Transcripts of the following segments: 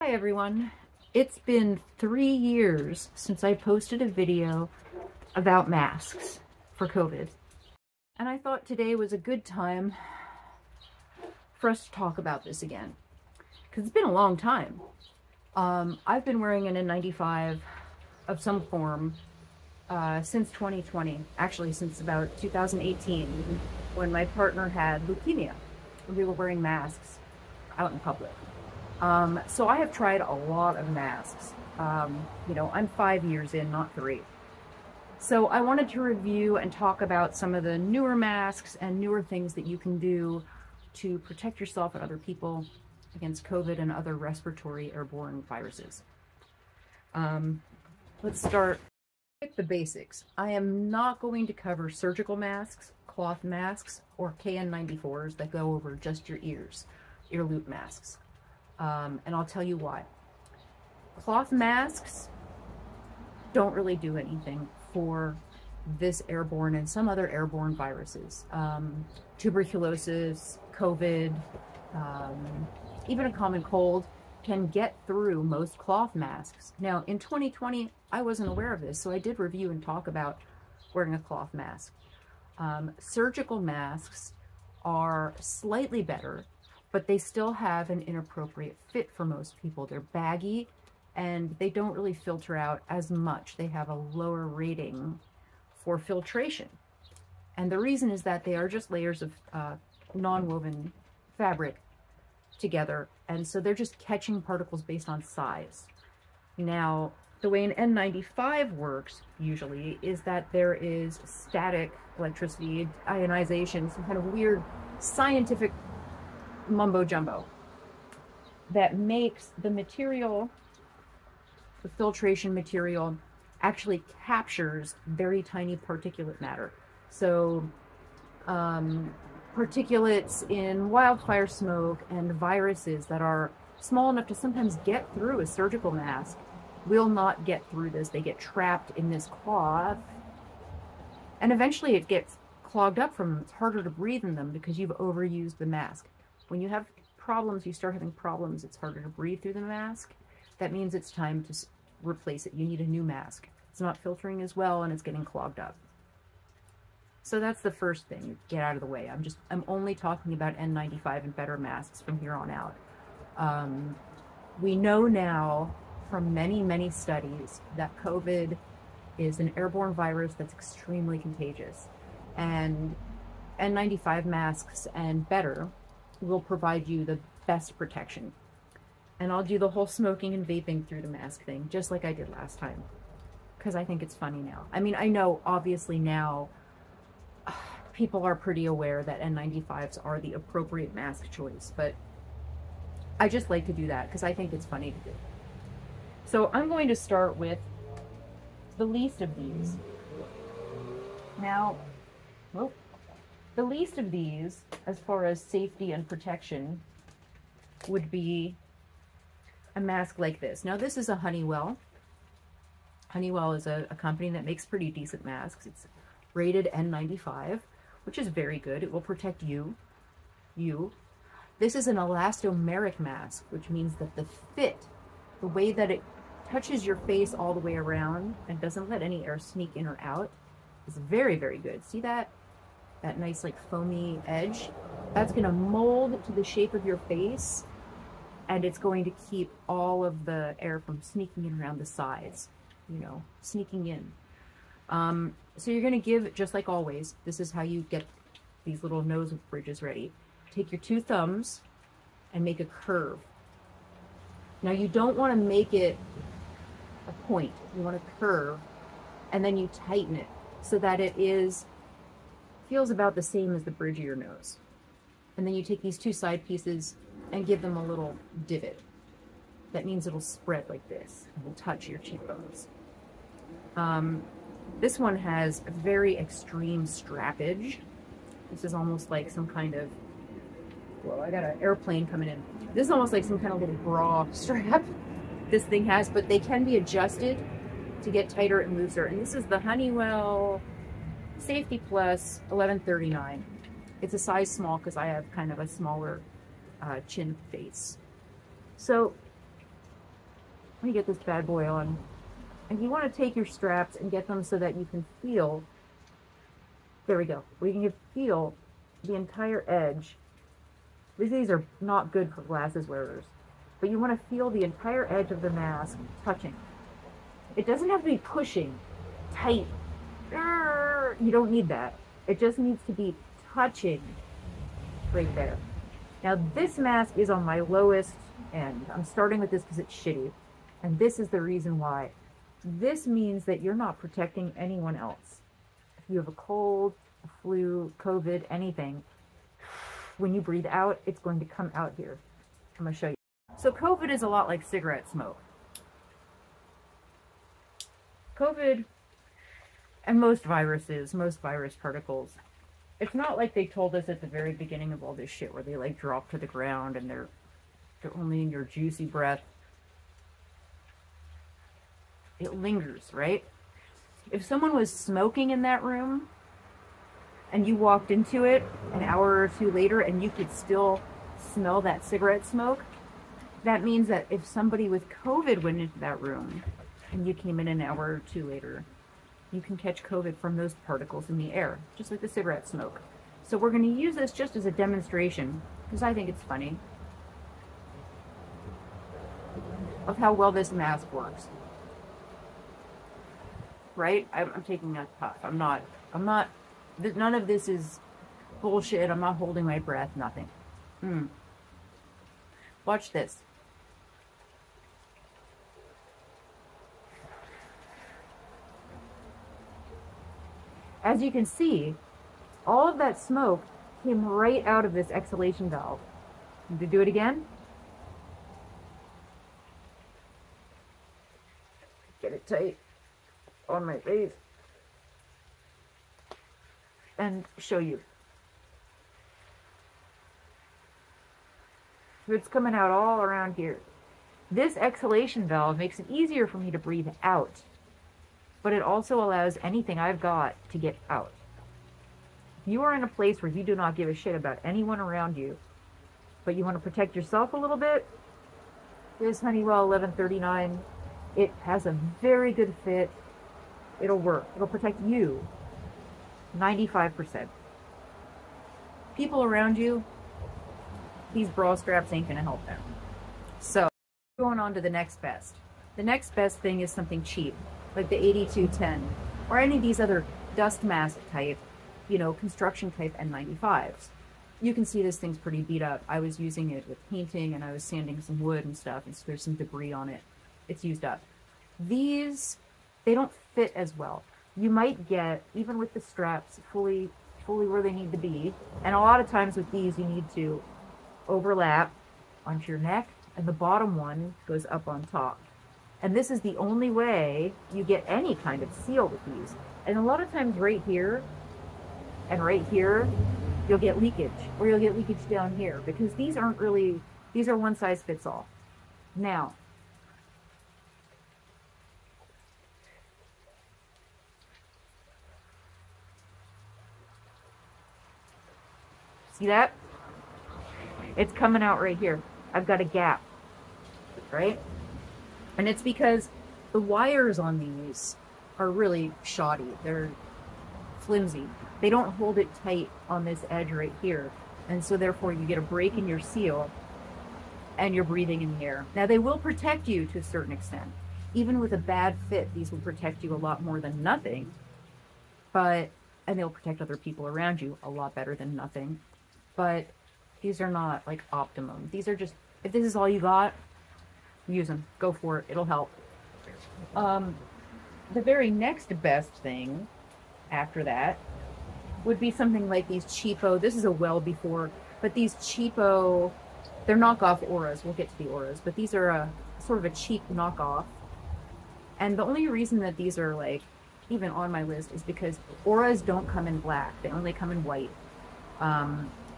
Hi everyone. It's been 3 years since I posted a video about masks for COVID. And I thought today was a good time for us to talk about this again. Because it's been a long time. I've been wearing an N95 of some form since 2020. Actually, since about 2018, when my partner had leukemia. And we were wearing masks out in public. So I have tried a lot of masks. I'm 5 years in, not 3. So I wanted to review and talk about some of the newer masks and newer things that you can do to protect yourself and other people against COVID and other respiratory airborne viruses. Let's start with the basics. I am not going to cover surgical masks, cloth masks, or KN94s that go over just your ears, ear loop masks. And I'll tell you why. Cloth masks don't really do anything for this airborne and some other airborne viruses. Tuberculosis, COVID, even a common cold can get through most cloth masks. Now, in 2020, I wasn't aware of this, so I did review and talk about wearing a cloth mask. Surgical masks are slightly better, but they still have an inappropriate fit for most people. They're baggy and they don't really filter out as much. They have a lower rating for filtration. And the reason is that they are just layers of non-woven fabric together. And so they're just catching particles based on size. Now, the way an N95 works usually is that there is static electricity, ionization, some kind of weird scientific mumbo jumbo that makes the material, the filtration material, actually captures very tiny particulate matter. So particulates in wildfire smoke and viruses that are small enough to sometimes get through a surgical mask will not get through this. They get trapped in this cloth and eventually it gets clogged up from them. It's harder to breathe in them because you've overused the mask. When you have problems, you start having problems, it's harder to breathe through the mask. That means it's time to replace it. You need a new mask. It's not filtering as well and it's getting clogged up. So that's the first thing, get out of the way. I'm only talking about N95 and better masks from here on out. We know now from many, many studies that COVID is an airborne virus that's extremely contagious. And N95 masks and better will provide you the best protection. And I'll do the whole smoking and vaping through the mask thing, just like I did last time, because I think it's funny now. I mean, I know obviously now people are pretty aware that N95s are the appropriate mask choice, but I just like to do that because I think it's funny to do. So I'm going to start with the least of these. Now, the least of these, as far as safety and protection, would be a mask like this. Now, this is a Honeywell. Honeywell is a company that makes pretty decent masks. It's rated N95, which is very good. It will protect you. This is an elastomeric mask, which means that the fit, the way that it touches your face all the way around and doesn't let any air sneak in or out, is very, very good. See that? That nice like foamy edge? That's going to mold to the shape of your face, and it's going to keep all of the air from sneaking in around the sides, sneaking in. So you're going to give, just like always, this is how you get these little nose bridges ready. Take your 2 thumbs and make a curve. Now you don't want to make it a point. You want to curve, and then you tighten it so that it feels about the same as the bridge of your nose. And then you take these 2 side pieces and give them a little divot. That means it'll spread like this. It will touch your cheekbones. This one has a very extreme strappage. This is almost like some kind of, well, I got an airplane coming in. This is almost like some kind of little bra strap this thing has, but they can be adjusted to get tighter and looser. And this is the Honeywell Safety Plus 1139. It's a size small because I have kind of a smaller chin face. So me get this bad boy on. And you want to take your straps and get them so that you can feel, there we go, we can feel the entire edge. These are not good for glasses wearers, but you want to feel the entire edge of the mask touching. It doesn't have to be pushing tight. You don't need that. It just needs to be touching right there. Now this mask is on my lowest end. I'm starting with this because it's shitty. And this is the reason why. This means that you're not protecting anyone else. If you have a cold, a flu, COVID, anything, when you breathe out, it's going to come out here. I'm going to show you. So COVID is a lot like cigarette smoke. COVID and most viruses, most virus particles, it's not like they told us at the very beginning of all this shit where they like drop to the ground and they're only in your juicy breath. It lingers, right? If someone was smoking in that room and you walked into it an hour or two later and you could still smell that cigarette smoke, that means that if somebody with COVID went into that room and you came in an hour or two later, you can catch COVID from those particles in the air, just like the cigarette smoke. So we're going to use this just as a demonstration, because I think it's funny, of how well this mask works. Right? I'm taking a puff. I'm not, none of this is bullshit. I'm not holding my breath, nothing. Watch this. As you can see, all of that smoke came right out of this exhalation valve. To do it again. Get it tight on my face and show you. It's coming out all around here. This exhalation valve makes it easier for me to breathe out, but it also allows anything I've got to get out. If you are in a place where you do not give a shit about anyone around you, but you want to protect yourself a little bit, this Honeywell 1139, it has a very good fit. It'll work. It'll protect you 95%. People around you, these bra straps ain't gonna help them. So, going on to the next best. The next best thing is something cheap, like the 8210, or any of these other dust mask type, you know, construction type N95s. You can see this thing's pretty beat up. I was using it with painting and I was sanding some wood and stuff, and so there's some debris on it. It's used up. These, they don't fit as well. You might get, even with the straps fully where they need to be, and a lot of times with these you need to overlap onto your neck, and the bottom one goes up on top. And this is the only way you get any kind of seal with these. And a lot of times right here and right here, you'll get leakage, or you'll get leakage down here, because these aren't really, these are one size fits all. Now, see that? It's coming out right here. I've got a gap, right? And it's because the wires on these are really shoddy. They're flimsy. They don't hold it tight on this edge right here. And so therefore you get a break in your seal and you're breathing in the air. Now they will protect you to a certain extent. Even with a bad fit, these will protect you a lot more than nothing. And they'll protect other people around you a lot better than nothing. But these are not like optimum. These are just, if this is all you got, use them. Go for it. It'll help. The very next best thing after that would be something like these cheapo, this is a well before, but these cheapo, they're knockoff auras. We'll get to the auras, but these are a sort of a cheap knockoff. And the only reason that these are like even on my list is because auras don't come in black. They only come in white.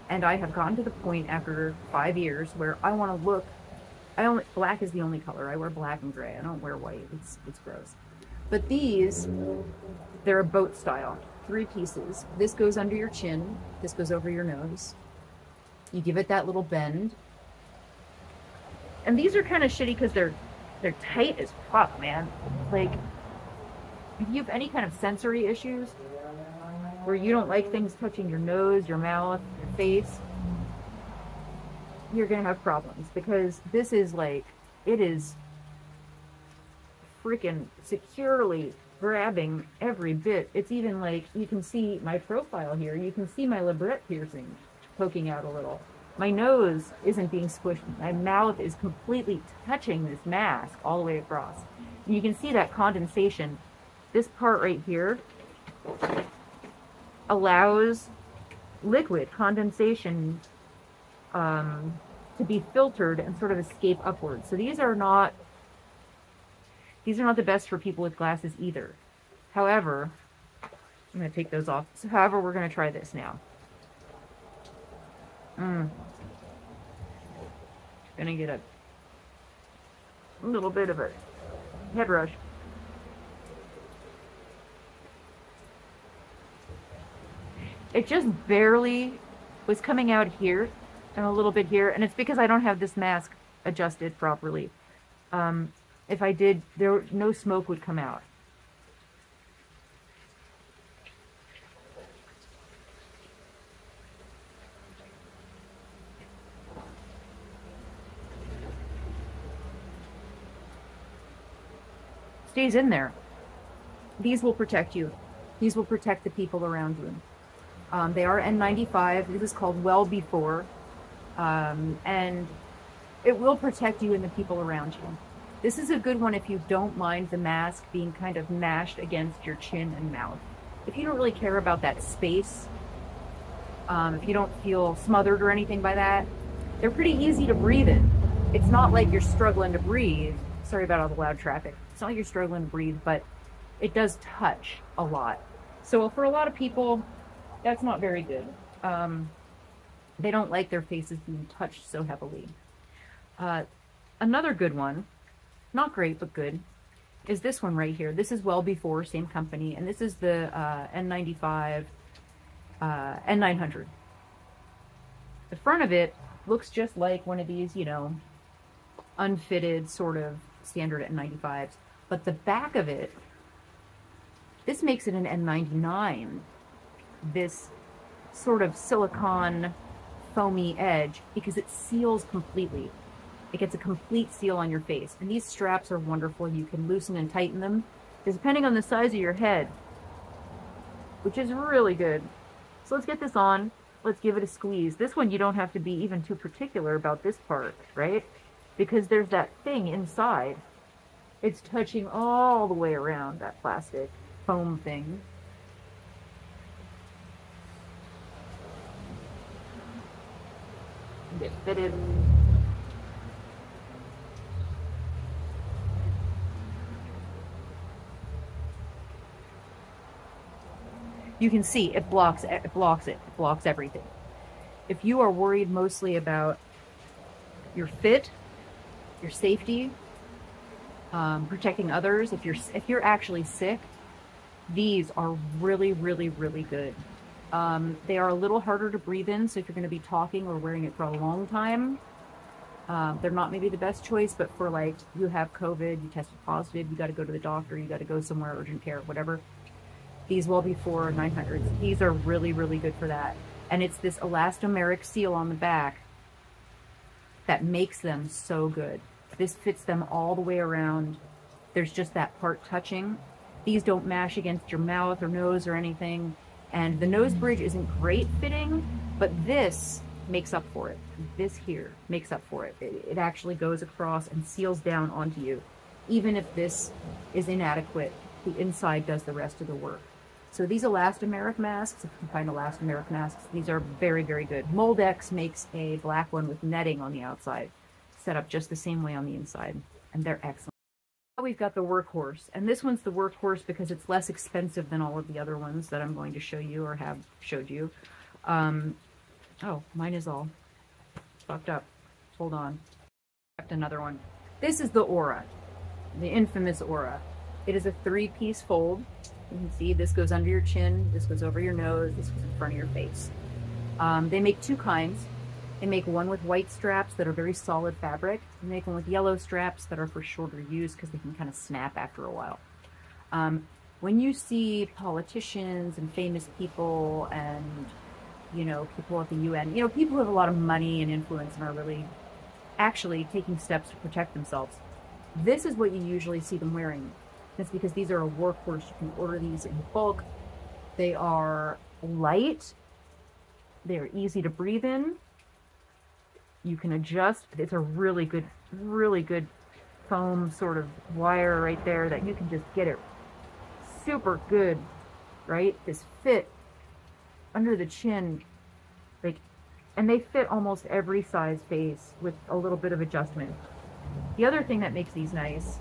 And I have gotten to the point after 5 years where I want to look, black is the only color. I wear black and gray. I don't wear white. It's gross. But these, they're a boat style, 3 pieces. This goes under your chin. This goes over your nose. You give it that little bend. And these are kind of shitty because They're tight as fuck, man. Like, if you have any kind of sensory issues where you don't like things touching your nose, your mouth, your face, you're gonna have problems, because this is like, it is freaking securely grabbing every bit. It's even like, you can see my profile here. You can see my labret piercing poking out a little. My nose isn't being squished. My mouth is completely touching this mask all the way across. And you can see that condensation. This part right here allows liquid condensation to be filtered and sort of escape upwards. So these are not the best for people with glasses either. However, I'm going to take those off. So, however, we're going to try this now. Gonna get a little bit of a head rush. It just barely was coming out here and a little bit here, and it's because I don't have this mask adjusted properly. If I did, no smoke would come out. Stays in there. These will protect you. These will protect the people around you. They are N95. This is called Well Before. And it will protect you and the people around you. This is a good one if you don't mind the mask being kind of mashed against your chin and mouth. If you don't really care about that space, if you don't feel smothered or anything by that, they're pretty easy to breathe in. It's not like you're struggling to breathe. Sorry about all the loud traffic. It's not like you're struggling to breathe, but it does touch a lot. So for a lot of people, that's not very good. They don't like their faces being touched so heavily. Another good one, not great, but good, is this one right here. This is Well Before, same company, and this is the N95 N900. The front of it looks just like one of these, you know, unfitted sort of standard N95s, but the back of it, this makes it an N99. This sort of silicone foamy edge, because it seals completely. It gets a complete seal on your face. And these straps are wonderful. You can loosen and tighten them, depending on the size of your head, which is really good. So let's get this on. Let's give it a squeeze. This one, you don't have to be even too particular about this part, right? Because there's that thing inside. It's touching all the way around, that plastic foam thing. Get fitted. You can see it blocks everything. If you are worried mostly about your fit, your safety, protecting others, if you're actually sick, these are really, really, really good. They are a little harder to breathe in, so if you're going to be talking or wearing it for a long time, they're not maybe the best choice, but for like, you have COVID, you tested positive, you got to go to the doctor, you got to go somewhere, urgent care, whatever. These Well Before 900s, these are really, really good for that. And it's this elastomeric seal on the back that makes them so good. This fits them all the way around. There's just that part touching. These don't mash against your mouth or nose or anything. And the nose bridge isn't great fitting, but this makes up for it. This here makes up for it. It actually goes across and seals down onto you. Even if this is inadequate, the inside does the rest of the work. So these elastomeric masks, if you can find elastomeric masks, these are very, very good. Moldex makes a black one with netting on the outside, set up just the same way on the inside, and they're excellent. Now we've got the Workhorse, and this one's the Workhorse because it's less expensive than all of the other ones that I'm going to show you or have showed you. Oh, mine is all fucked up. Hold on. Another one. This is the Aura, the infamous Aura. It is a 3-piece fold. You can see this goes under your chin, this goes over your nose, this goes in front of your face. They make 2 kinds. They make one with white straps that are very solid fabric. They make one with yellow straps that are for shorter use because they can kind of snap after a while. When you see politicians and famous people and, you know, people at the UN, you know, people who have a lot of money and influence and are really actually taking steps to protect themselves, this is what you usually see them wearing. That's because these are a workhorse. You can order these in bulk. They are light. They're easy to breathe in. You can adjust. It's a really good foam sort of wire right there that you can just get it super good, right? This fit under the chin, like, and they fit almost every size face with a little bit of adjustment. The other thing that makes these nice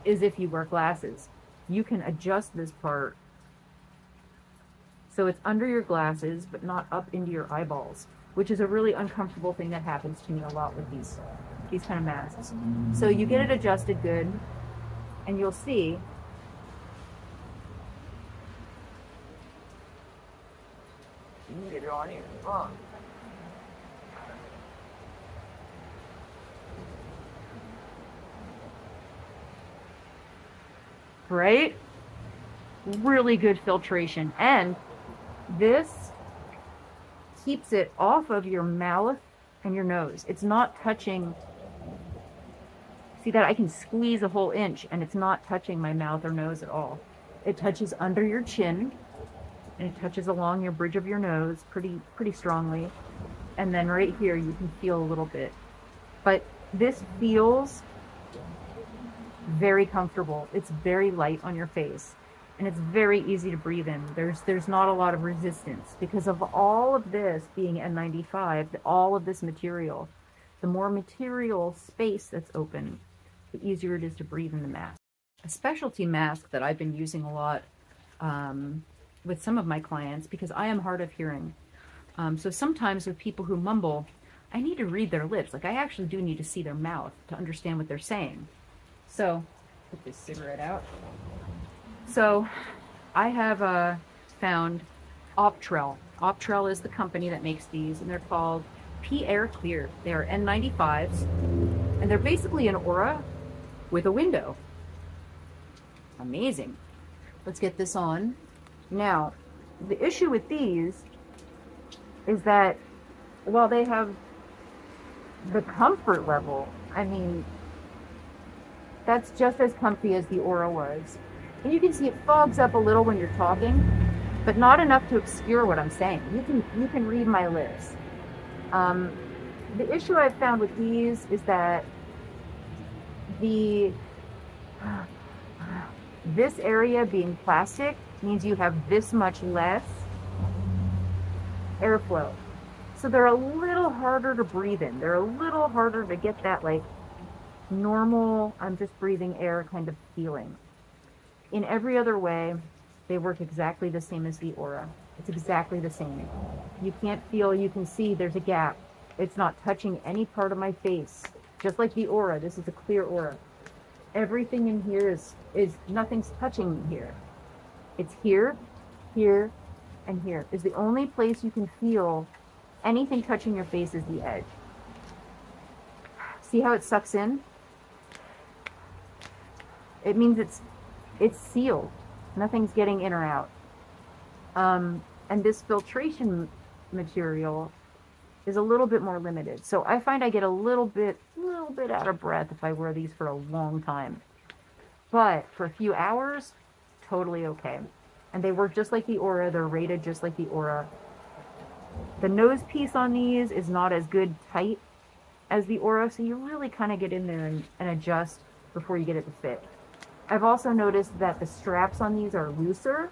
is if you wear glasses, you can adjust this part so it's under your glasses but not up into your eyeballs, which is a really uncomfortable thing that happens to me a lot with these kind of masks. So you get it adjusted good, and you'll see you can get it on here. Right? Really good filtration, and this keeps it off of your mouth and your nose. It's not touching. See that? I can squeeze a whole inch and it's not touching my mouth or nose at all. It touches under your chin and it touches along your bridge of your nose pretty strongly, and then right here you can feel a little bit, but this feels very comfortable. It's very light on your face, and it's very easy to breathe in. There's not a lot of resistance because of all of this being N95, all of this material. The more material space that's open, the easier it is to breathe in the mask. A specialty mask that I've been using a lot with some of my clients, because I am hard of hearing. So sometimes with people who mumble, I need to read their lips. Like, I actually do need to see their mouth to understand what they're saying. So, put this cigarette out. So, I have found Optrel. Optrel is the company that makes these, and they're called P-Air Clear. They are N95s, and they're basically an Aura with a window. Amazing. Let's get this on. Now, the issue with these is that while they have the comfort level, I mean, that's just as comfy as the Aura was. And you can see it fogs up a little when you're talking, but not enough to obscure what I'm saying. You can read my lips. The issue I've found with these is that this area being plastic means you have this much less airflow. So they're a little harder to breathe in. They're a little harder to get that, like, normal, I'm just breathing air kind of feeling. In every other way, they work exactly the same as the Aura. It's exactly the same. You can't feel, you can see there's a gap. It's not touching any part of my face. Just like the Aura, this is a clear Aura. Everything in here is nothing's touching here. It's here, here, and here. Is the only place you can feel anything touching your face is the edge. See how it sucks in? It means it's sealed. Nothing's getting in or out. And this filtration material is a little bit more limited. So I find I get a little bit out of breath if I wear these for a long time. But for a few hours, totally okay. And they work just like the Aura. They're rated just like the Aura. The nose piece on these is not as good tight as the Aura, so you really kind of get in there and adjust before you get it to fit. I've also noticed that the straps on these are looser.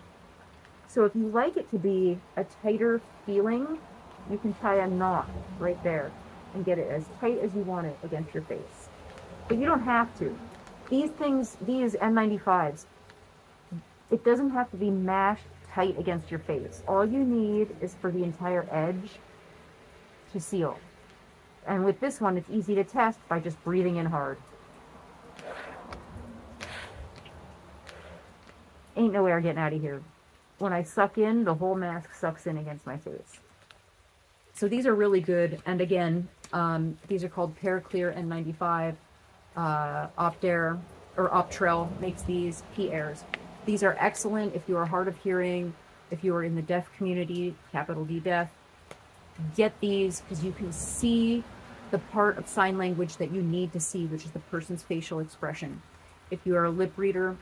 So if you like it to be a tighter feeling, you can tie a knot right there and get it as tight as you want it against your face. But you don't have to. These things, these N95s, it doesn't have to be mashed tight against your face. All you need is for the entire edge to seal. And with this one, it's easy to test by just breathing in hard. Ain't no air getting out of here. When I suck in, the whole mask sucks in against my face. So these are really good. And again, these are called ParaClear N95. Optare or Optrel makes these P-Airs. These are excellent if you are hard of hearing, if you are in the deaf community, capital D deaf. Get these because you can see the part of sign language that you need to see, which is the person's facial expression. If you are a lip reader,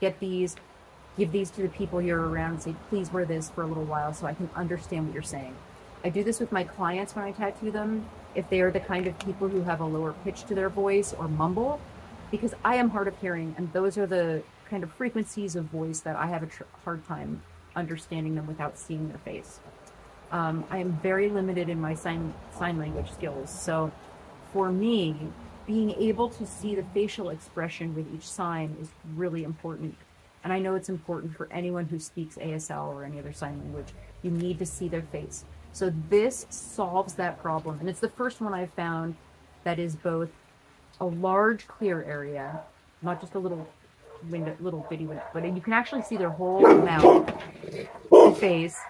get these, give these to the people you're around and say, please wear this for a little while so I can understand what you're saying. I do this with my clients when I tattoo them, if they are the kind of people who have a lower pitch to their voice or mumble, because I am hard of hearing, and those are the kind of frequencies of voice that I have a hard time understanding them without seeing their face. I am very limited in my sign language skills, so for me, being able to see the facial expression with each sign is really important. And I know it's important for anyone who speaks ASL or any other sign language. You need to see their face. So this solves that problem. And it's the first one I've found that is both a large clear area, not just a little window, little bitty window, but you can actually see their whole mouth and face.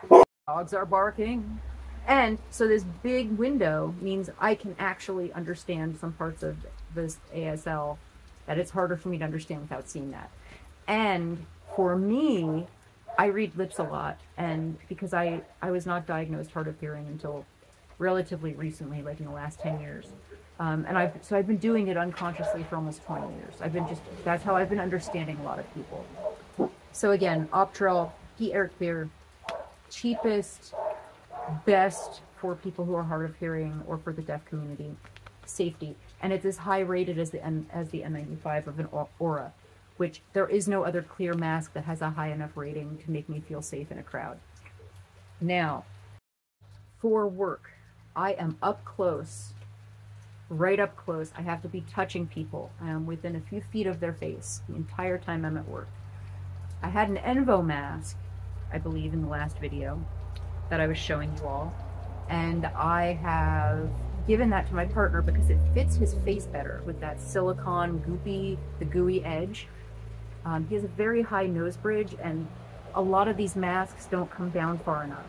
Dogs are barking. And so this big window means I can actually understand some parts of this ASL that it's harder for me to understand without seeing that. And for me, I read lips a lot, and because I was not diagnosed hard of hearing until relatively recently, like in the last 10 years. And I've been doing it unconsciously for almost 20 years. That's how I've been understanding a lot of people. So again, Optrel, ParaClear, cheapest, best for people who are hard of hearing or for the deaf community, safety. And it's as high rated as the N95 of an Aura, which there is no other clear mask that has a high enough rating to make me feel safe in a crowd. Now, for work, I am up close, right up close. I have to be touching people. I am within a few feet of their face the entire time I'm at work. I had an Envo mask, I believe, in the last video that I was showing you all, and I have given that to my partner because it fits his face better with that silicone gooey edge. He has a very high nose bridge, and a lot of these masks don't come down far enough.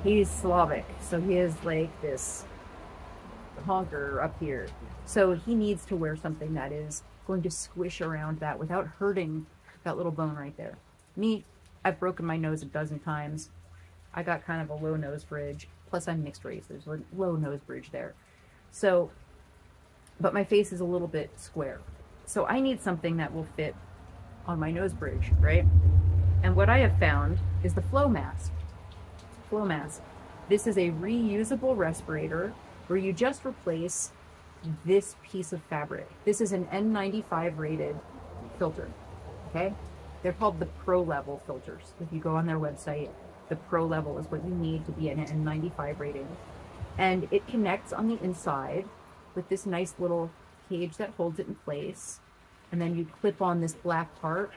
He's Slavic, so he has like this honker up here. So he needs to wear something that is going to squish around that without hurting that little bone right there. Me, I've broken my nose a dozen times. I got kind of a low nose bridge, plus I'm mixed race. There's a low nose bridge there. So, but my face is a little bit square. So I need something that will fit on my nose bridge, right? And what I have found is the Flow Mask. Flow Mask. This is a reusable respirator where you just replace this piece of fabric. This is an N95 rated filter, okay? They're called the Pro Level filters. If you go on their website, the Pro Level is what you need to be an N95 rating. And it connects on the inside with this nice little cage that holds it in place. And then you clip on this black part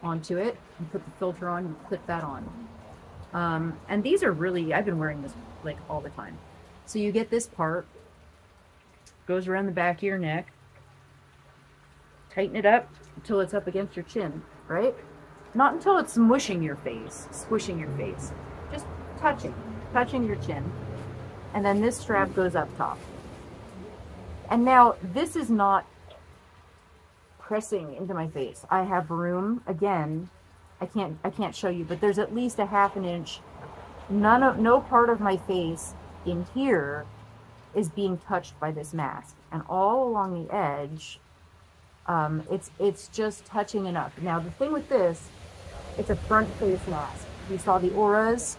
onto it and put the filter on, you clip that on. And these are really, I've been wearing this like all the time. So you get this part, goes around the back of your neck, tighten it up until it's up against your chin, right? Not until it's smushing your face, squishing your face. Just touching your chin. And then this strap goes up top. And now this is not pressing into my face. I have room, again, I can't show you, but there's at least a ½ an inch. No part of my face in here is being touched by this mask. And all along the edge, it's just touching enough. Now the thing with this, it's a front face mask. You saw the Auras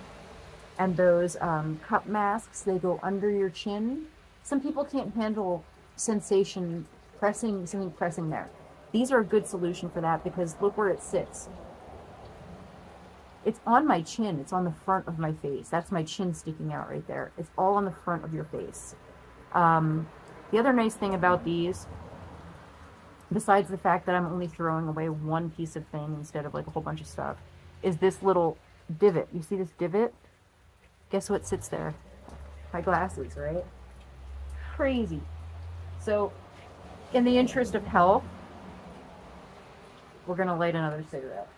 and those cup masks, they go under your chin. Some people can't handle sensation, something pressing there. These are a good solution for that because look where it sits. It's on my chin. It's on the front of my face. That's my chin sticking out right there. It's all on the front of your face. The other nice thing about these, besides the fact that I'm only throwing away one piece of thing instead of like a whole bunch of stuff, is this little divot. You see this divot? Guess what sits there? My glasses, right? Crazy. So, in the interest of health, we're gonna light another cigarette.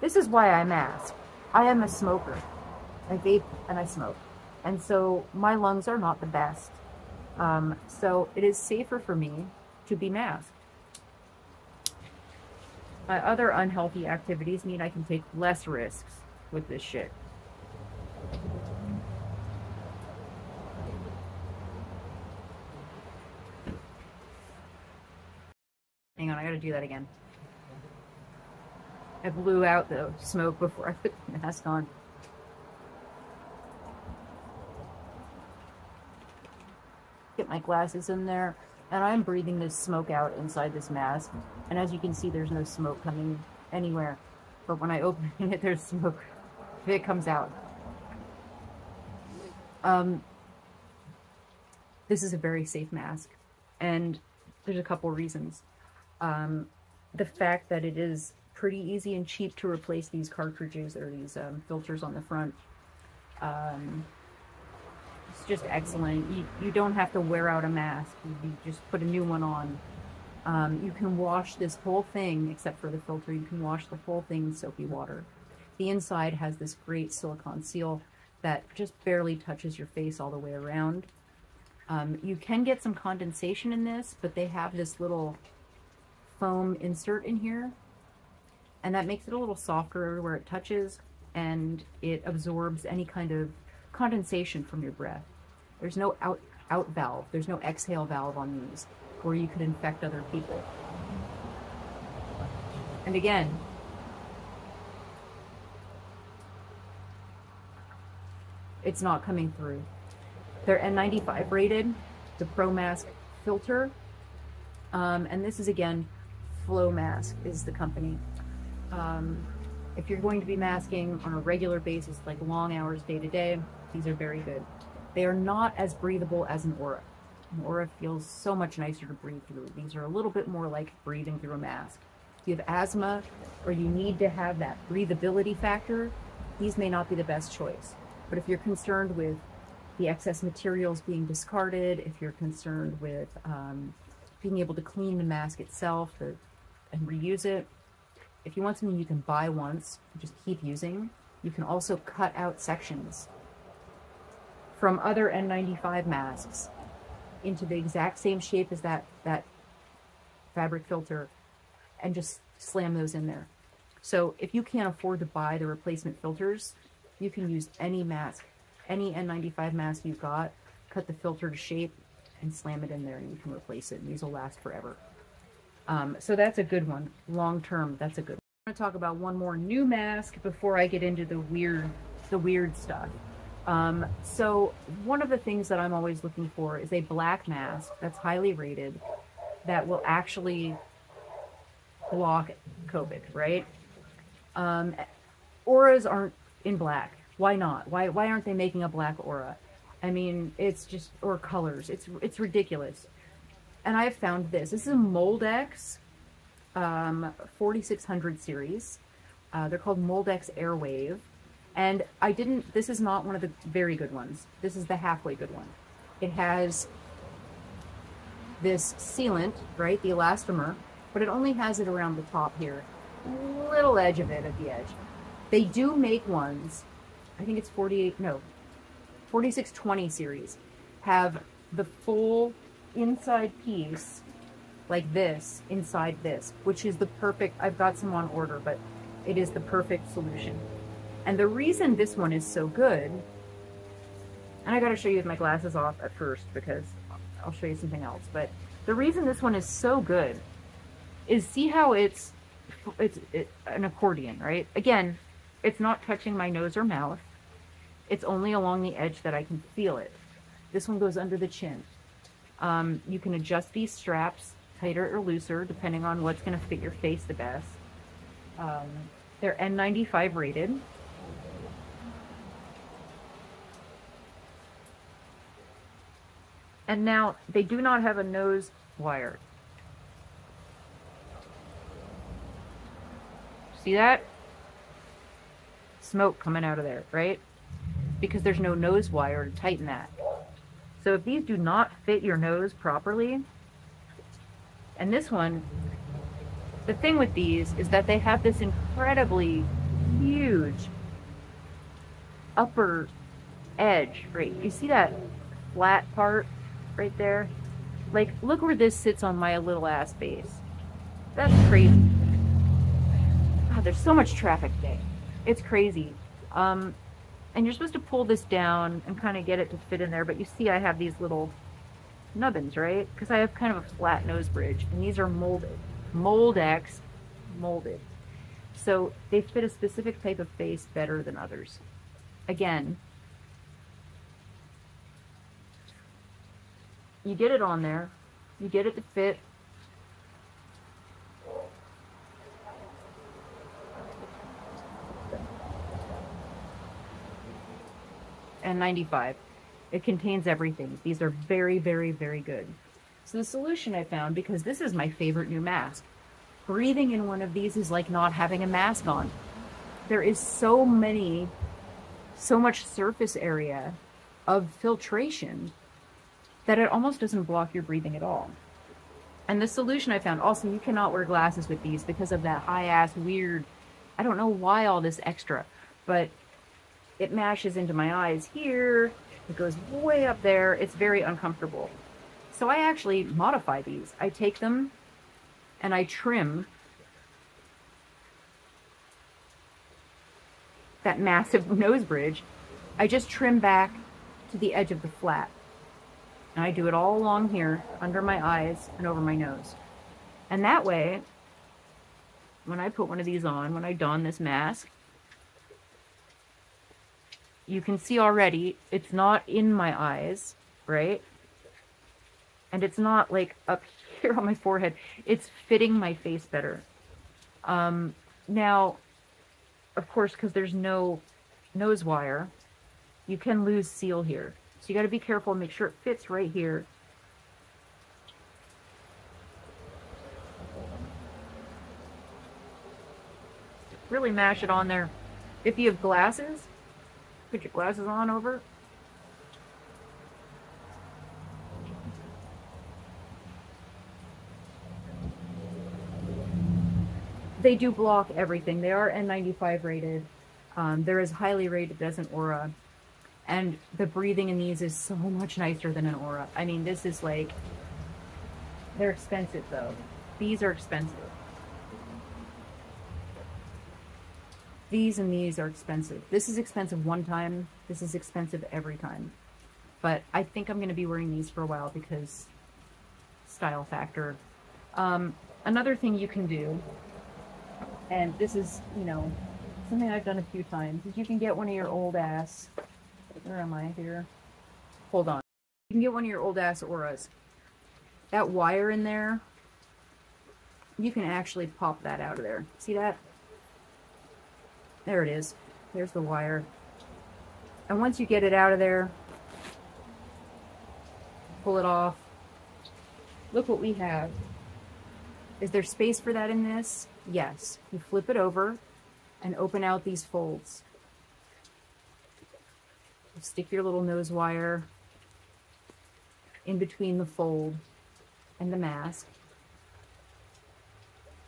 This is why I mask. I am a smoker. I vape and I smoke. And so my lungs are not the best. So it is safer for me to be masked. My other unhealthy activities mean I can take less risks with this shit. Hang on, I gotta do that again. I blew out the smoke before I put the mask on. Get my glasses in there, and I'm breathing this smoke out inside this mask. And as you can see, there's no smoke coming anywhere. But when I open it, there's smoke. It comes out. This is a very safe mask, and there's a couple reasons. The fact that it is pretty easy and cheap to replace these cartridges or these filters on the front. It's just excellent. You don't have to wear out a mask. You just put a new one on. You can wash this whole thing, except for the filter, you can wash the whole thing in soapy water. The inside has this great silicone seal that just barely touches your face all the way around. You can get some condensation in this, but they have this little foam insert in here, and that makes it a little softer where it touches, and it absorbs any kind of condensation from your breath. There's no out valve, there's no exhale valve on these, where you could infect other people. And again, it's not coming through. They're N95 rated, the Pro Mask filter, and this is again, Flow Mask is the company. If you're going to be masking on a regular basis, like long hours day to day, these are very good. They are not as breathable as an Aura. An Aura feels so much nicer to breathe through. These are a little bit more like breathing through a mask. If you have asthma or you need to have that breathability factor, these may not be the best choice. But if you're concerned with the excess materials being discarded, if you're concerned with being able to clean the mask itself and reuse it, if you want something you can buy once and just keep using, you can also cut out sections from other N95 masks into the exact same shape as that fabric filter and just slam those in there. So if you can't afford to buy the replacement filters, you can use any mask, any N95 mask you've got, cut the filter to shape and slam it in there and you can replace it, and these will last forever. So that's a good one. Long term, that's a good one. I'm going to talk about one more new mask before I get into the weird stuff. So one of the things that I'm always looking for is a black mask that's highly rated that will actually block COVID, right? Auras aren't in black. Why not? Why aren't they making a black Aura? I mean, it's just, or colors. It's ridiculous. And I have found this. This is a Moldex 4600 series. They're called Moldex Airwave. And this is not one of the very good ones. This is the halfway good one. It has this sealant, right, the elastomer, but it only has it around the top here. Little edge of it at the edge. They do make ones, I think it's 4620 series, have the full inside piece like this inside this, which is the perfect, I've got some on order, but it is the perfect solution. And the reason this one is so good, and I gotta show you with my glasses off at first because I'll show you something else, but the reason this one is so good is, see how it's an accordion, right? Again, it's not touching my nose or mouth. It's only along the edge that I can feel it. This one goes under the chin. You can adjust these straps tighter or looser depending on what's going to fit your face the best. They're N95 rated. And now they do not have a nose wire. See that? Smoke coming out of there, right? Because there's no nose wire to tighten that. So if these do not fit your nose properly, and this one, the thing with these is that they have this incredibly huge upper edge, right? You see that flat part right there? Like, look where this sits on my little ass base. That's crazy. God, there's so much traffic today. It's crazy. And you're supposed to pull this down and kind of get it to fit in there, but you see I have these little nubbins, right? Because I have kind of a flat nose bridge, and these are molded. Moldex, molded. So they fit a specific type of face better than others. Again, you get it on there, you get it to fit. And 95. It contains everything. These are very, very, very good. So the solution I found, because this is my favorite new mask, breathing in one of these is like not having a mask on. There is so much surface area of filtration that it almost doesn't block your breathing at all. And the solution I found, also, you cannot wear glasses with these because of that high-ass weird, I don't know why all this extra, but it mashes into my eyes here. It goes way up there. It's very uncomfortable. So I actually modify these. I take them and I trim that massive nose bridge. I just trim back to the edge of the flap. And I do it all along here, under my eyes and over my nose. And that way, when I put one of these on, when I don this mask, you can see already it's not in my eyes, right? And it's not like up here on my forehead. It's fitting my face better. Now, of course, because there's no nose wire, you can lose seal here. So you got to be careful and make sure it fits right here. Really mash it on there. If you have glasses, put your glasses on over. They do block everything. They are N95 rated. They're as highly rated as an Aura. And the breathing in these is so much nicer than an Aura. I mean, this is like, they're expensive though. These are expensive. These and these are expensive. This is expensive one time. This is expensive every time. But I think I'm going to be wearing these for a while because style factor. Another thing you can do, and this is, you know, something I've done a few times, is you can get one of your old ass, where am I here? Hold on. You can get one of your old ass Auras. That wire in there, you can actually pop that out of there. See that? There it is. There's the wire. And once you get it out of there, pull it off. Look what we have. Is there space for that in this? Yes. You flip it over and open out these folds. You stick your little nose wire in between the fold and the mask.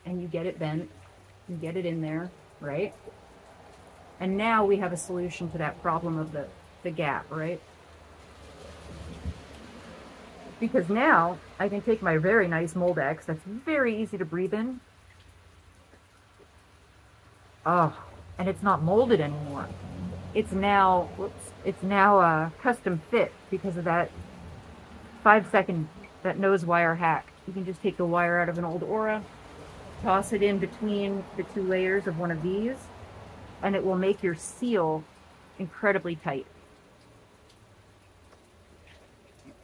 And you get it bent. You get it in there, right? And now we have a solution to that problem of the gap, right? Because now I can take my very nice Moldex that's very easy to breathe in. Oh, and it's not molded anymore. It's now, whoops, it's now a custom fit because of that 5-second, that nose wire hack. You can just take the wire out of an old Aura, toss it in between the two layers of one of these, and it will make your seal incredibly tight.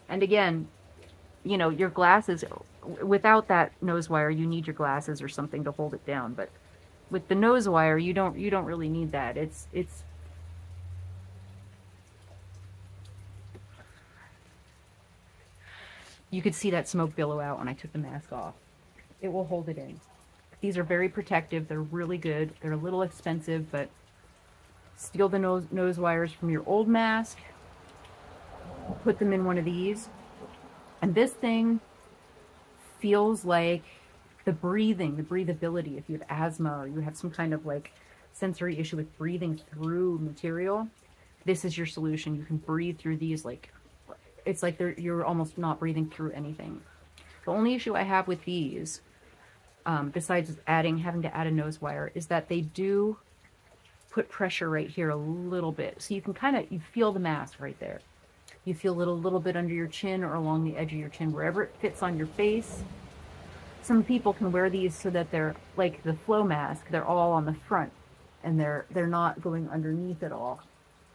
And again, you know, your glasses, without that nose wire, you need your glasses or something to hold it down. But with the nose wire, you don't really need that. It's you could see that smoke billow out when I took the mask off. It will hold it in. These are very protective. They're really good. They're a little expensive, but steal the nose wires from your old mask, put them in one of these, and this thing feels like the breathing, the breathability. If you have asthma or you have some kind of like sensory issue with breathing through material, this is your solution. You can breathe through these like, it's like you're almost not breathing through anything. The only issue I have with these, besides having to add a nose wire, is that they do put pressure right here a little bit. So you can you feel the mask right there. You feel it a little bit under your chin or along the edge of your chin, wherever it fits on your face. Some people can wear these so that they're like the flow mask, they're all on the front and they're not going underneath at all.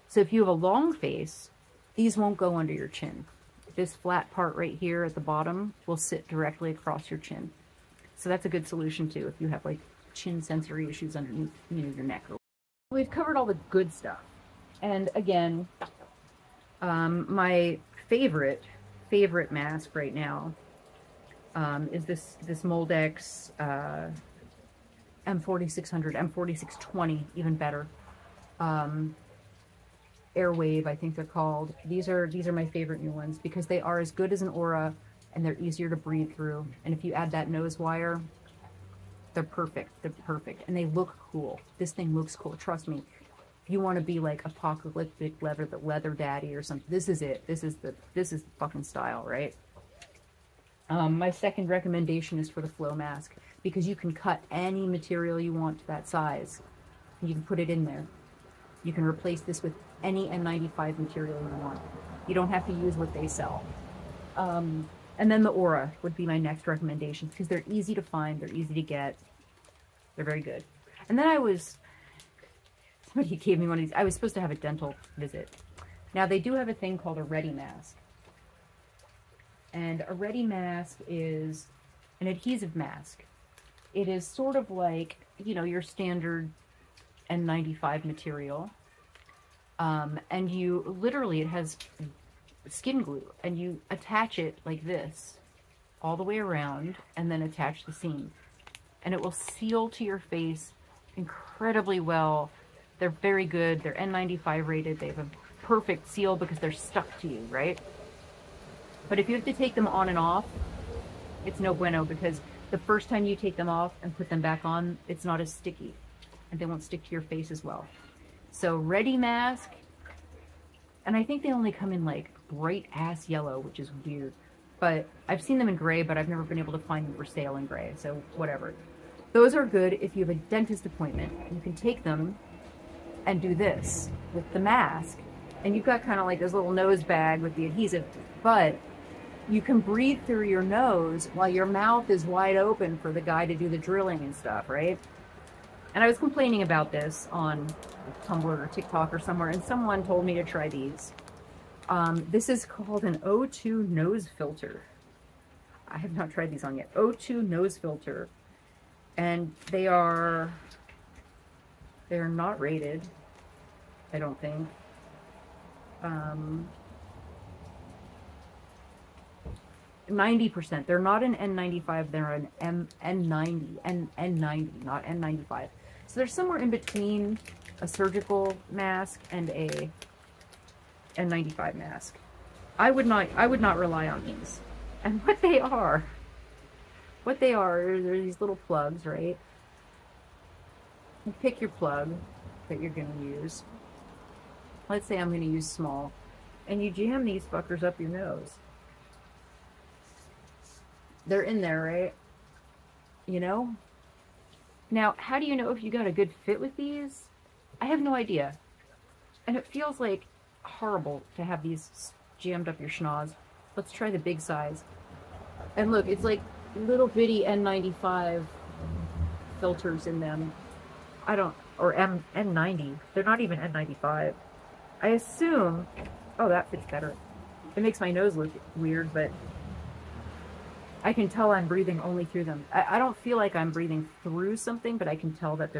So if you have a long face, these won't go under your chin. This flat part right here at the bottom will sit directly across your chin. So that's a good solution too if you have like chin sensory issues underneath, your neck. We've covered all the good stuff. And again, my favorite mask right now is this Moldex M4600, M4620, even better. Airwave, I think they're called. These are my favorite new ones because they are as good as an Aura and they're easier to breathe through. And if you add that nose wire, they're perfect. They're perfect. And they look cool. This thing looks cool. Trust me. If you want to be like apocalyptic leather daddy or something, this is it. This is the fucking style, right? My second recommendation is for the flow mask because you can cut any material you want to that size. You can put it in there. You can replace this with any N95 material you want. You don't have to use what they sell. And then the Aura would be my next recommendation because they're easy to find, they're easy to get, they're very good. And then somebody gave me one of these. I was supposed to have a dental visit. Now they do have a thing called a Ready mask. And a Ready mask is an adhesive mask. It is sort of like, your standard N95 material. And you literally, it has skin glue and you attach it like this all the way around and then attach the seam. And it will seal to your face incredibly well. They're very good. They're N95 rated. They have a perfect seal because they're stuck to you, right? But if you have to take them on and off, it's no bueno because the first time you take them off and put them back on, it's not as sticky and they won't stick to your face as well. So Ready mask, and I think they only come in like bright ass yellow, which is weird. But I've seen them in gray, but I've never been able to find them for sale in gray, so whatever. Those are good if you have a dentist appointment. You can take them and do this with the mask. And you've got kind of like this little nose bag with the adhesive, but you can breathe through your nose while your mouth is wide open for the guy to do the drilling and stuff, right? And I was complaining about this on Tumblr or TikTok or somewhere, and someone told me to try these. This is called an O2 nose filter. I have not tried these on yet. O2 nose filter. And they're not rated, I don't think. 90%. They're not an N95, they're an N90, N90, not N95. So they're somewhere in between a surgical mask and a N95 mask. I would not rely on these. And what they are, they're these little plugs, right? You pick your plug that you're going to use. Let's say I'm going to use small. And you jam these fuckers up your nose. They're in there, right? Now, how do you know if you got a good fit with these? I have no idea. And it feels like horrible to have these jammed up your schnoz. Let's try the big size. And look, it's like little bitty N95 filters in them. Or N90. They're not even N95. I assume, oh, that fits better. It makes my nose look weird, but I can tell I'm breathing only through them. I don't feel like I'm breathing through something, but I can tell that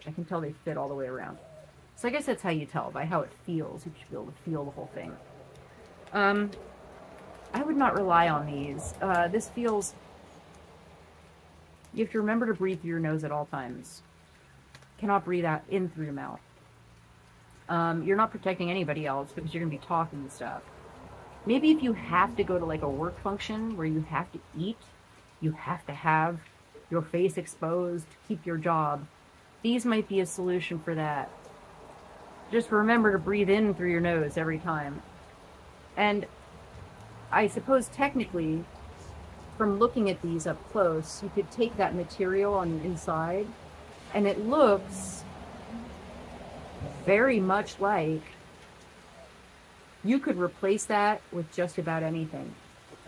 I can tell they fit all the way around. So I guess that's how you tell, by how it feels. You should be able to feel the whole thing. I would not rely on these. This feels... You have to remember to breathe through your nose at all times. Cannot breathe out in through your mouth. You're not protecting anybody else because you're going to be talking and stuff. Maybe if you have to go to like a work function where you have to eat, you have to have your face exposed to keep your job, these might be a solution for that. just remember to breathe in through your nose every time. And I suppose technically, from looking at these up close, you could take that material on the inside, and it looks very much like you could replace that with just about anything.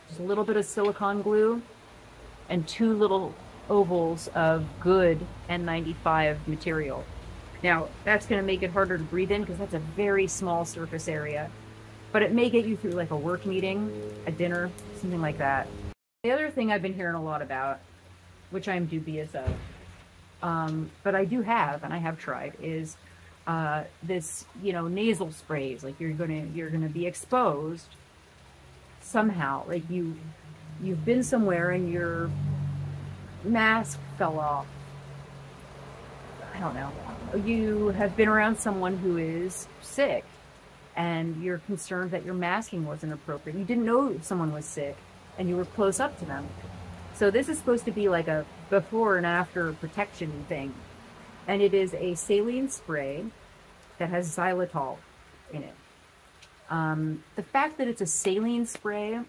Just a little bit of silicone glue and two little ovals of good N95 material. Now, that's going to make it harder to breathe in because that's a very small surface area, but it may get you through like a work meeting, a dinner, something like that. The other thing I've been hearing a lot about, which I'm dubious of, but I do have, and I have tried, is this, you know, nasal sprays. Like you're gonna be exposed somehow. Like you've been somewhere and your mask fell off. I don't know. You have been around someone who is sick, and you're concerned that your masking wasn't appropriate. You didn't know someone was sick, and you were close up to them. So this is supposed to be like a before and after protection thing. And it is a saline spray that has xylitol in it. The fact that it's a saline spray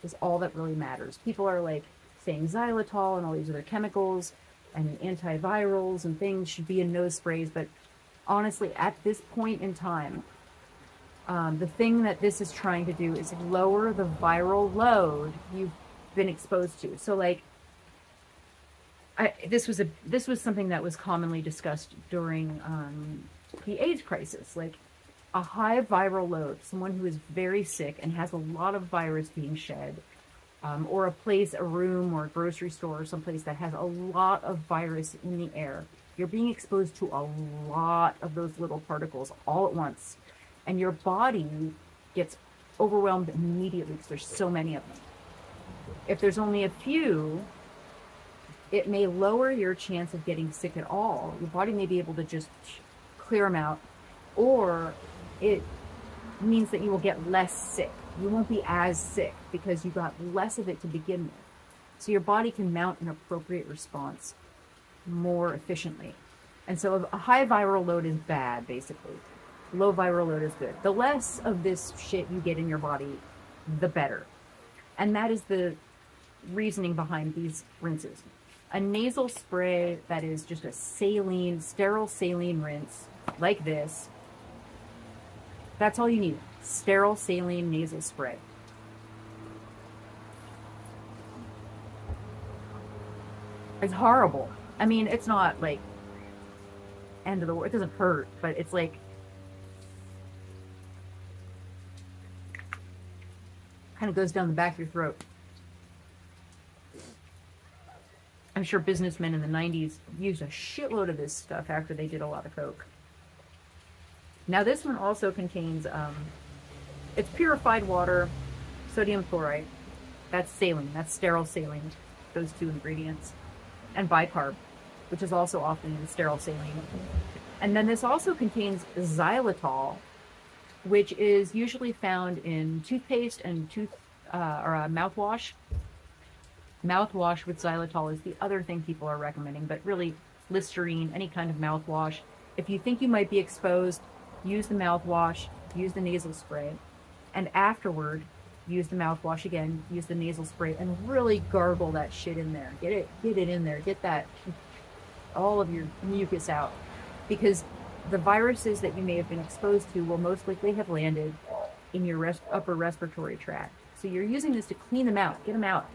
is all that really matters. People are like saying xylitol and all these other chemicals and antivirals and things should be in nose sprays, but honestly, at this point in time, the thing that this is trying to do is lower the viral load you've been exposed to. So like, this was something that was commonly discussed during the AIDS crisis. Like a high viral load, someone who is very sick and has a lot of virus being shed, or a place, a room or a grocery store or someplace that has a lot of virus in the air. You're being exposed to a lot of those little particles all at once. And your body gets overwhelmed immediately because there's so many of them. If there's only a few, it may lower your chance of getting sick at all. Your body may be able to just clear them out, or it means that you will get less sick. You won't be as sick because you got less of it to begin with. So your body can mount an appropriate response more efficiently. And so a high viral load is bad, basically. Low viral load is good. The less of this shit you get in your body, the better. And that is the reasoning behind these rinses. A nasal spray that is just a saline, sterile saline rinse like this, that's all you need. Sterile saline nasal spray. It's horrible. I mean, it's not like end of the world. It doesn't hurt, but it's like kind of goes down the back of your throat. I'm sure businessmen in the 90s used a shitload of this stuff after they did a lot of coke. Now this one also contains, it's purified water, sodium chloride, that's saline, that's sterile saline, those two ingredients, and bicarb, which is also often in sterile saline. And then this also contains xylitol, which is usually found in toothpaste and mouthwash. Mouthwash with xylitol is the other thing people are recommending, but really Listerine, any kind of mouthwash. If you think you might be exposed, use the mouthwash, use the nasal spray, and afterward, use the mouthwash again, use the nasal spray, and really gargle that shit in there. Get it in there. Get that, all of your mucus out. Because the viruses that you may have been exposed to will most likely have landed in your upper respiratory tract. So you're using this to clean them out, get them out.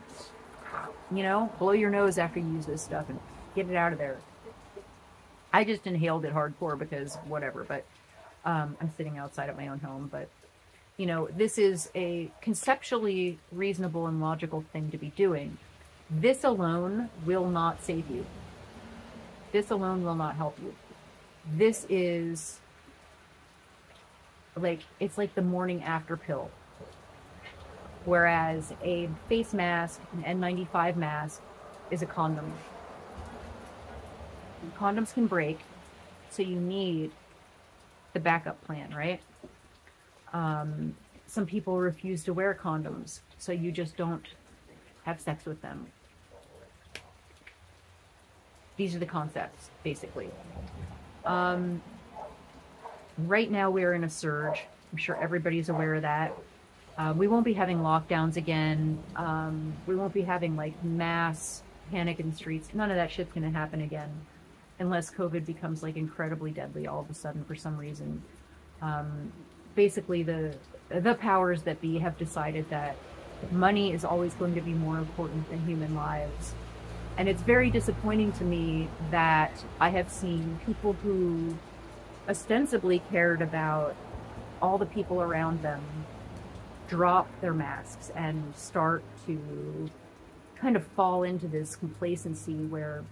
You know, blow your nose after you use this stuff and get it out of there. I just inhaled it hardcore because whatever, but I'm sitting outside at my own home. But, you know, this is a conceptually reasonable and logical thing to be doing. This alone will not save you. This alone will not help you. This is like, it's like the morning after pill. Whereas a face mask, an N95 mask, is a condom. Condoms can break, so you need the backup plan, right? Some people refuse to wear condoms, so you just don't have sex with them. These are the concepts, basically. Right now we're in a surge. I'm sure everybody's aware of that. We won't be having lockdowns again. We won't be having like mass panic in the streets. None of that shit's gonna happen again unless COVID becomes like incredibly deadly all of a sudden for some reason. Basically, the powers that be have decided that money is always going to be more important than human lives. And it's very disappointing to me that I have seen people who ostensibly cared about all the people around them drop their masks and start to kind of fall into this complacency where,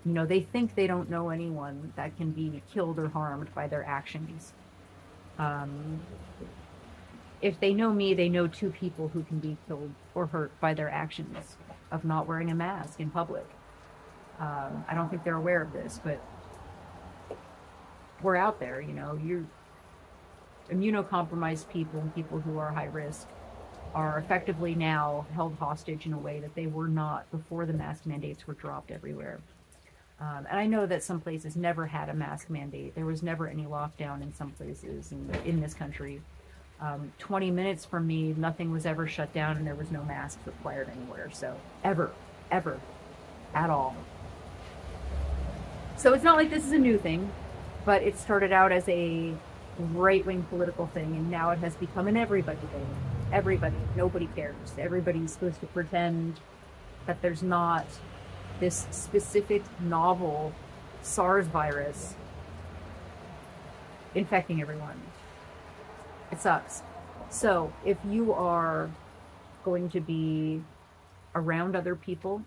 you know, they think they don't know anyone that can be killed or harmed by their actions. If they know me, they know two people who can be killed or hurt by their actions of not wearing a mask in public. I don't think they're aware of this, but we're out there, you know. You're immunocompromised people and people who are high risk are effectively now held hostage in a way that they were not before the mask mandates were dropped everywhere. And I know that some places never had a mask mandate. There was never any lockdown in some places in this country. 20 minutes from me, nothing was ever shut down and there was no masks required anywhere. So ever, at all. So it's not like this is a new thing, but it started out as a right-wing political thing and now it has become an everybody thing. Everybody, nobody cares. Everybody's supposed to pretend that there's not this specific novel SARS virus infecting everyone. It sucks. So if you are going to be around other people,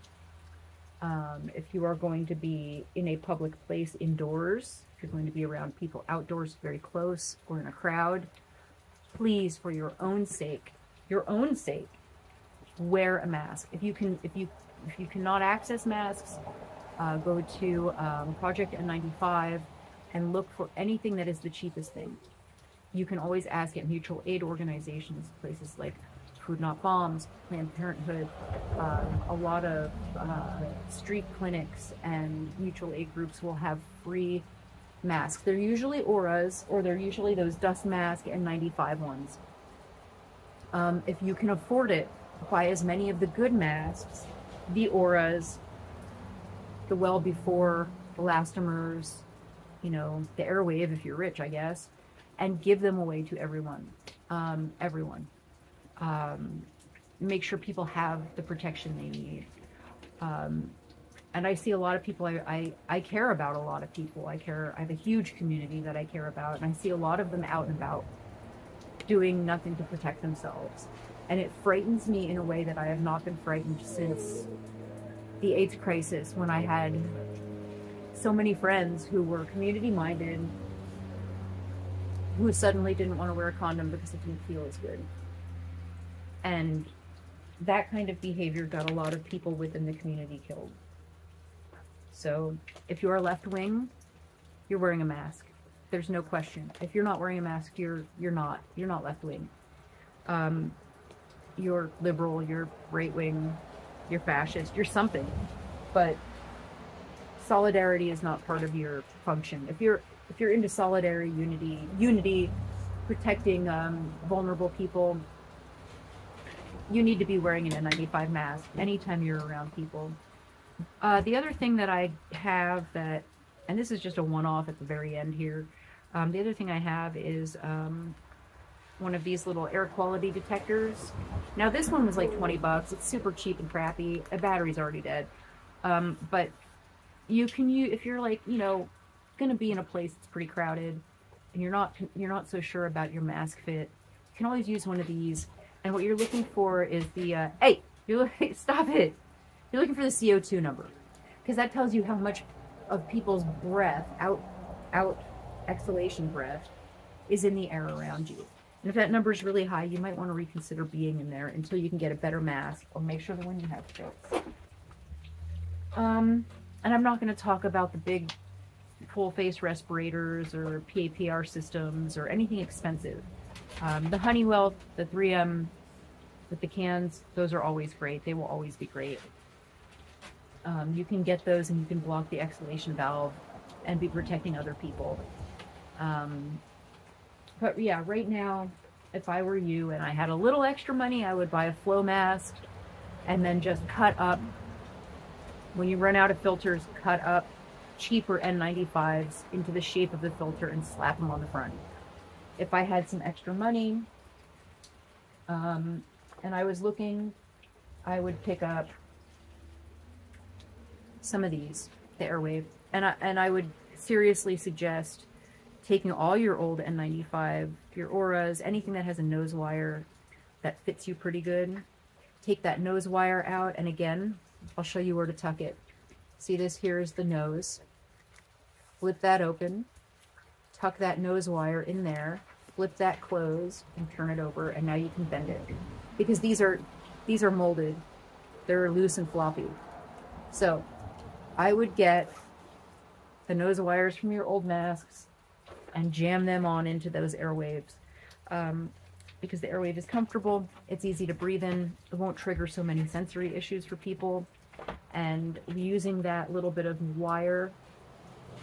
if you are going to be in a public place indoors, if you're going to be around people outdoors very close or in a crowd, please, for your own sake, wear a mask. If you cannot access masks, go to Project N95 and look for anything that is the cheapest thing. You can always ask at mutual aid organizations, places like Food Not Bombs, Planned Parenthood, a lot of street clinics and mutual aid groups will have free masks. They're usually auras, or they're usually those dust mask N95 ones. If you can afford it, buy as many of the good masks, the auras, the well before elastomers, you know, the Airwave if you're rich, I guess, and give them away to everyone. Make sure people have the protection they need. And I see a lot of people, I care about a lot of people. I have a huge community that I care about, and I see a lot of them out and about doing nothing to protect themselves. And it frightens me in a way that I have not been frightened since the AIDS crisis, when I had so many friends who were community-minded, who suddenly didn't want to wear a condom because it didn't feel as good. And that kind of behavior got a lot of people within the community killed. So if you are left-wing, you're wearing a mask. There's no question. If you're not wearing a mask, you're not left-wing. You're liberal, you're right-wing, you're fascist, you're something. But solidarity is not part of your function. If you're into solidarity, unity, protecting vulnerable people, you need to be wearing an N95 mask anytime you're around people. The other thing that I have that, and this is just a one-off at the very end here, the other thing I have is one of these little air quality detectors. Now this one was like 20 bucks. It's super cheap and crappy. The battery's already dead. But you can use, if you're like, you know, gonna be in a place that's pretty crowded and you're not so sure about your mask fit, you can always use one of these. And what you're looking for is the stop it. You're looking for the CO2 number, because that tells you how much of people's breath, exhalation breath, is in the air around you. And if that number is really high, you might want to reconsider being in there until you can get a better mask, or make sure the one you have fits. And I'm not going to talk about the big full face respirators or PAPR systems or anything expensive. The Honeywell, the 3M with the cans, those are always great. They will always be great. You can get those and you can block the exhalation valve and be protecting other people. But yeah, right now, if I were you and I had a little extra money, I would buy a flow mask and then just cut up. When you run out of filters, cut up cheaper N95s into the shape of the filter and slap them on the front. If I had some extra money, and I was looking, I would pick up some of these, the Airwave, and I would seriously suggest taking all your old N95, your Auras, anything that has a nose wire that fits you pretty good. Take that nose wire out, and again, I'll show you where to tuck it. See, this here is the nose. Flip that open, tuck that nose wire in there, flip that closed, and turn it over, and now you can bend it. Because these are molded. They're loose and floppy. So I would get the nose wires from your old masks and jam them on into those Airwaves. Because the Airwave is comfortable, it's easy to breathe in, it won't trigger so many sensory issues for people, and using that little bit of wire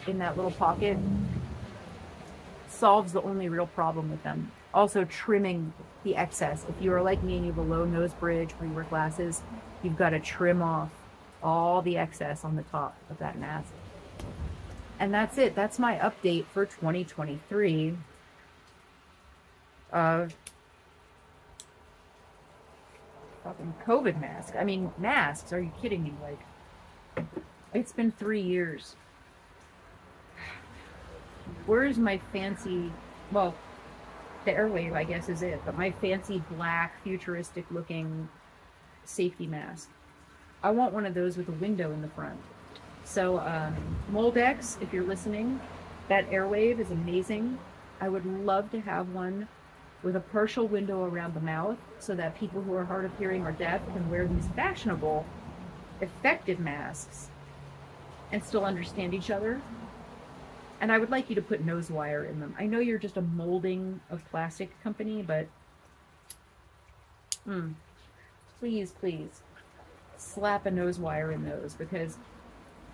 in that little pocket solves the only real problem with them. Also, trimming the excess. If you are like me and you have a low nose bridge or you wear glasses, you've got to trim off all the excess on the top of that mask. And that's it. That's my update for 2023. Fucking COVID mask. I mean, masks. Are you kidding me? Like, it's been 3 years. Where's my fancy, well, the Airwave, I guess, is it, but my fancy black, futuristic looking safety mask. I want one of those with a window in the front. So, Moldex, if you're listening, that Airwave is amazing. I would love to have one with a partial window around the mouth so that people who are hard of hearing or deaf can wear these fashionable, effective masks and still understand each other. And I would like you to put nose wire in them. I know you're just a molding of plastic company, but please, please slap a nose wire in those, because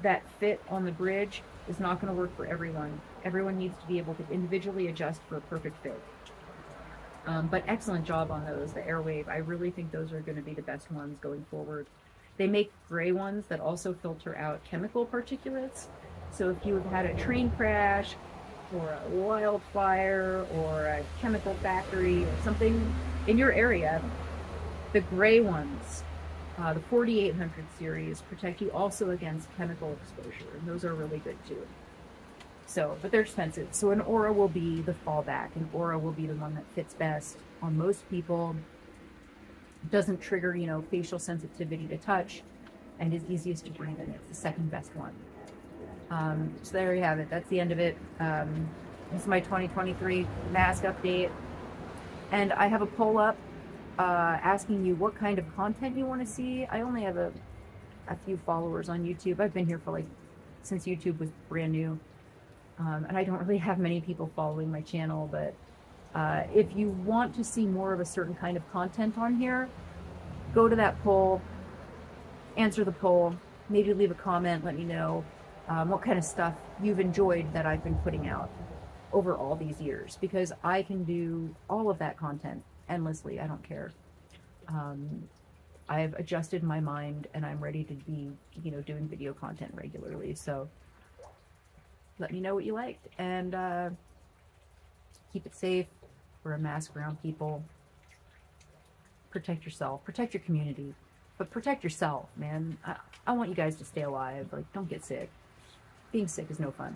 that fit on the bridge is not going to work for everyone. Everyone needs to be able to individually adjust for a perfect fit. But excellent job on those, the Airwave. I really think those are going to be the best ones going forward. They make gray ones that also filter out chemical particulates. So if you have had a train crash or a wildfire or a chemical factory or something in your area, the gray ones, the 4800 series, protect you also against chemical exposure, and those are really good too. So, but they're expensive. So an Aura will be the fallback. An Aura will be the one that fits best on most people, doesn't trigger, you know, facial sensitivity to touch, and is easiest to breathe in. It's the second best one. So there you have it. That's the end of it. This is my 2023 mask update. And I have a poll up asking you what kind of content you want to see. I only have a few followers on YouTube. I've been here for since YouTube was brand new. And I don't really have many people following my channel, but if you want to see more of a certain kind of content on here, go to that poll, answer the poll, maybe leave a comment, let me know what kind of stuff you've enjoyed that I've been putting out over all these years, because I can do all of that content endlessly. I don't care. I've adjusted my mind and I'm ready to be, you know, doing video content regularly. So let me know what you liked, and keep it safe. Wear a mask around people. Protect yourself. Protect your community. But protect yourself, man. I want you guys to stay alive. Like, don't get sick. Being sick is no fun.